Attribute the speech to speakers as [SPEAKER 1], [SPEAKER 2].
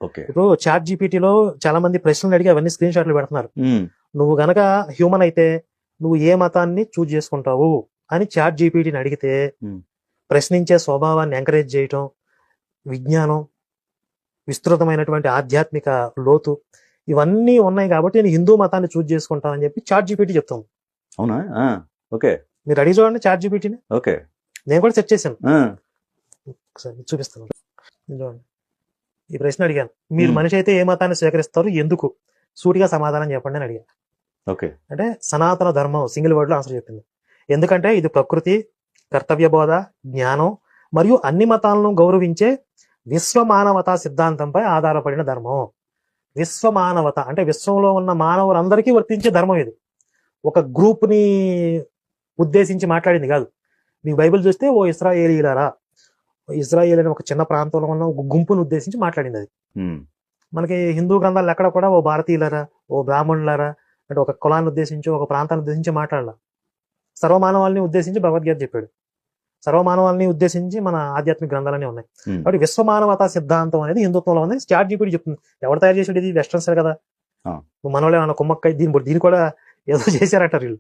[SPEAKER 1] Okay.
[SPEAKER 2] ఇప్పుడు chat జీపీటీలో చాలా మంది ప్రశ్నలు అడిగి అవన్నీ స్క్రీన్ షాట్లు పెడుతున్నారు.
[SPEAKER 1] ఉమ్,
[SPEAKER 2] నువ్వు గనక హ్యూమన్ అయితే నువ్వు ఏ మతాన్ని చూజ్ చేసుకుంటావు అని చాట్ జీపీటీని అడిగితే
[SPEAKER 1] ఉమ్,
[SPEAKER 2] ప్రశ్నించే స్వభావాన్ని ఎంకరేజ్ చేయటం, విజ్ఞానం, విస్తృతమైనటువంటి ఆధ్యాత్మిక లోతు ఇవన్నీ ఉన్నాయి కాబట్టి నేను హిందూ మతాన్ని చూజ్ చేసుకుంటానని చెప్పి చాట్ జీపీటీ చెప్తాను.
[SPEAKER 1] అవునా? ఓకే.
[SPEAKER 2] మీరు అడిగి చూడండి చాట్ జీపీటీని.
[SPEAKER 1] ఓకే.
[SPEAKER 2] నేను కూడా సెర్చ్ చేశాను, ఒకసారి చూపిస్తాను. చూడండి, ఈ ప్రశ్న అడిగాను, మీరు మనిషి అయితే ఏ మతాన్ని స్వీకరిస్తారు, ఎందుకు, సూటిగా సమాధానం చెప్పండి అని అడిగాను.
[SPEAKER 1] ఓకే.
[SPEAKER 2] అంటే సనాతన ధర్మం సింగిల్ వర్డ్ లో ఆన్సర్ చెప్పింది. ఎందుకంటే ఇది ప్రకృతి, కర్తవ్య బోధ, జ్ఞానం మరియు అన్ని మతాలను గౌరవించే విశ్వ మానవతా సిద్ధాంతంపై ఆధారపడిన ధర్మం. విశ్వ మానవత అంటే విశ్వంలో ఉన్న మానవులందరికీ వర్తించే ధర్మం ఇది. ఒక గ్రూప్ ని ఉద్దేశించి మాట్లాడింది కాదు. మీకు బైబిల్ చూస్తే ఓ ఇస్రాయేలీలారా, ఇజ్రాయేల్ అనే ఒక చిన్న ప్రాంతంలో ఉన్న ఒక గుంపును ఉద్దేశించి మాట్లాడింది అది. మనకి హిందూ గ్రంథాలు ఎక్కడ కూడా ఓ భారతీయులారా, ఓ బ్రాహ్మణులారా అంటే ఒక కులాన్ని ఉద్దేశించి, ఒక ప్రాంతాన్ని ఉద్దేశించి మాట్లాడాల. సర్వమానవాళ్ళని ఉద్దేశించి భగవద్గీత చెప్పాడు. సర్వమానవాళ్ళని ఉద్దేశించి మన ఆధ్యాత్మిక గ్రంథాలన్నీ ఉన్నాయి. కాబట్టి విశ్వ మానవతా సిద్ధాంతం అనేది హిందుత్వంలో ఉంది. చాట్ జీపీటీ చెప్తుంది. ఎవరు తయారు చేసాడు ఇది? వెస్టర్న్స్ కదా. మనోళ్ళు ఏమన్నా కుమ్మక్కై దీని కూడా ఏదో చేశారట వీళ్ళు.